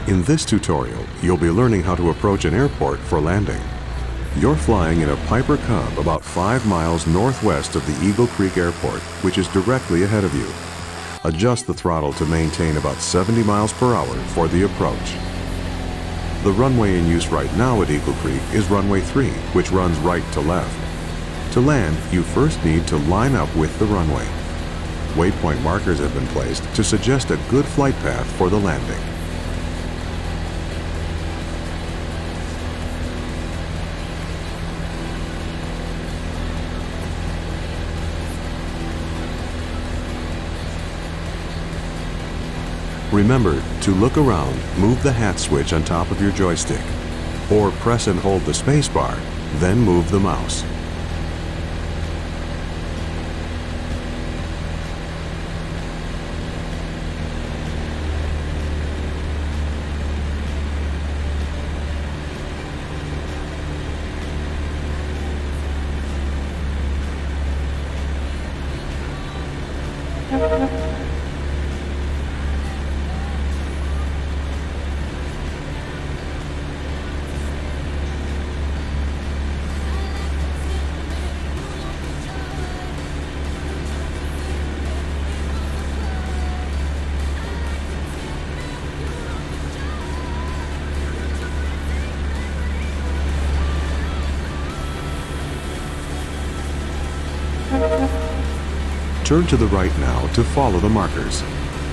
In this tutorial, you'll be learning how to approach an airport for landing. You're flying in a Piper Cub about 5 miles northwest of the Eagle Creek Airport, which is directly ahead of you. Adjust the throttle to maintain about 70 miles per hour for the approach. The runway in use right now at Eagle Creek is runway 3, which runs right to left. To land, you first need to line up with the runway. Waypoint markers have been placed to suggest a good flight path for the landing. Remember to look around, move the hat switch on top of your joystick, or press and hold the space bar, then move the mouse. Turn to the right now to follow the markers.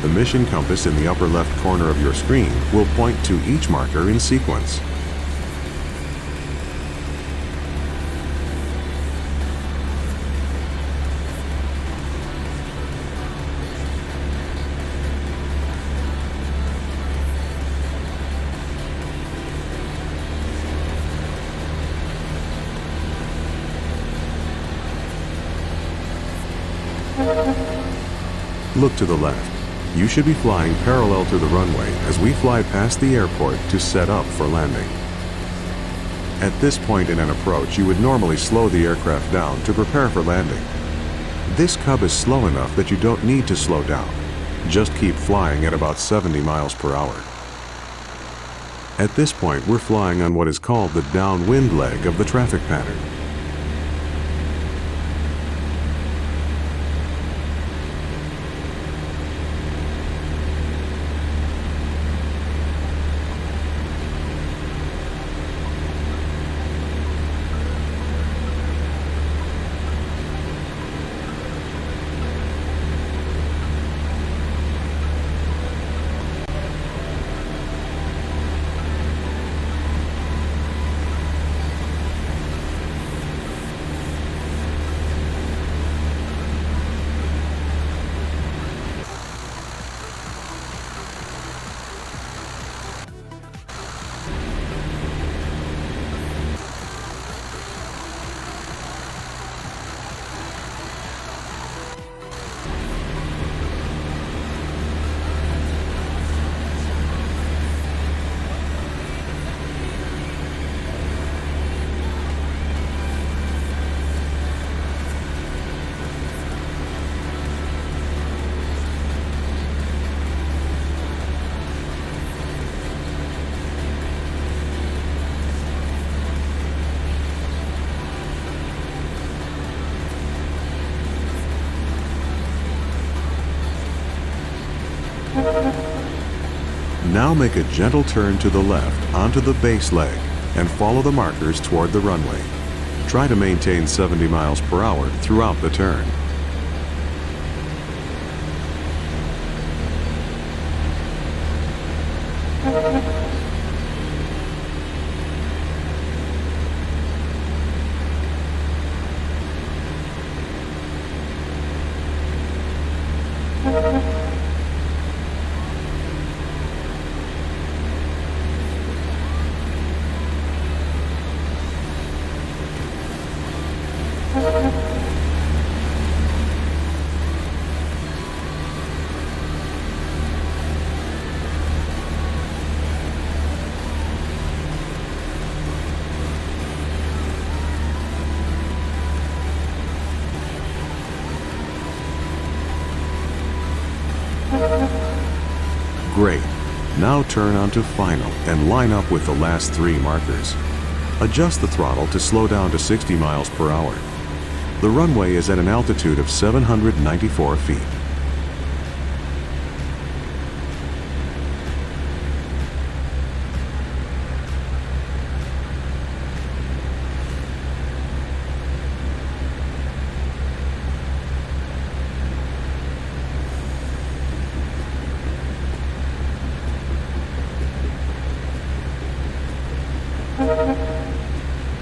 The mission compass in the upper left corner of your screen will point to each marker in sequence. Look to the left. You should be flying parallel to the runway as we fly past the airport to set up for landing. At this point in an approach, you would normally slow the aircraft down to prepare for landing. This Cub is slow enough that you don't need to slow down. Just keep flying at about 70 miles per hour. At this point, we're flying on what is called the downwind leg of the traffic pattern. Now make a gentle turn to the left onto the base leg and follow the markers toward the runway. Try to maintain 70 miles per hour throughout the turn. Great. Now turn onto final and line up with the last 3 markers. Adjust the throttle to slow down to 60 miles per hour. The runway is at an altitude of 794 feet.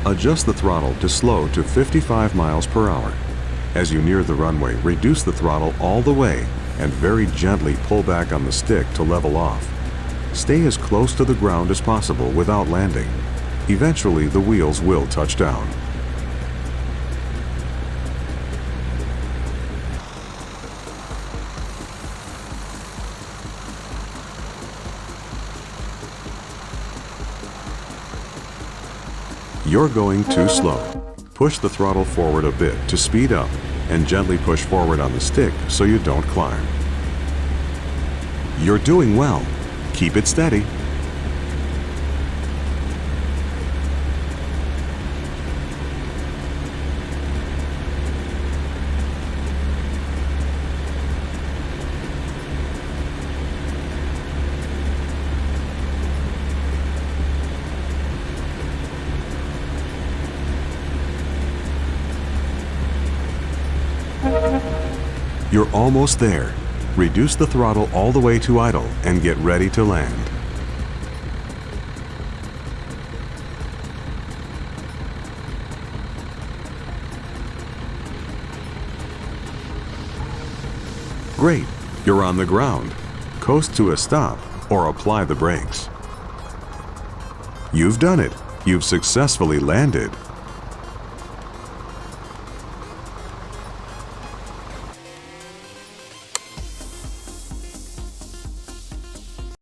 Adjust the throttle to slow to 55 miles per hour. As you near the runway, reduce the throttle all the way and very gently pull back on the stick to level off. Stay as close to the ground as possible without landing. Eventually, the wheels will touch down. You're going too slow. Push the throttle forward a bit to speed up and gently push forward on the stick so you don't climb. You're doing well. Keep it steady. You're almost there. Reduce the throttle all the way to idle and get ready to land. Great, you're on the ground. Coast to a stop or apply the brakes. You've done it. You've successfully landed.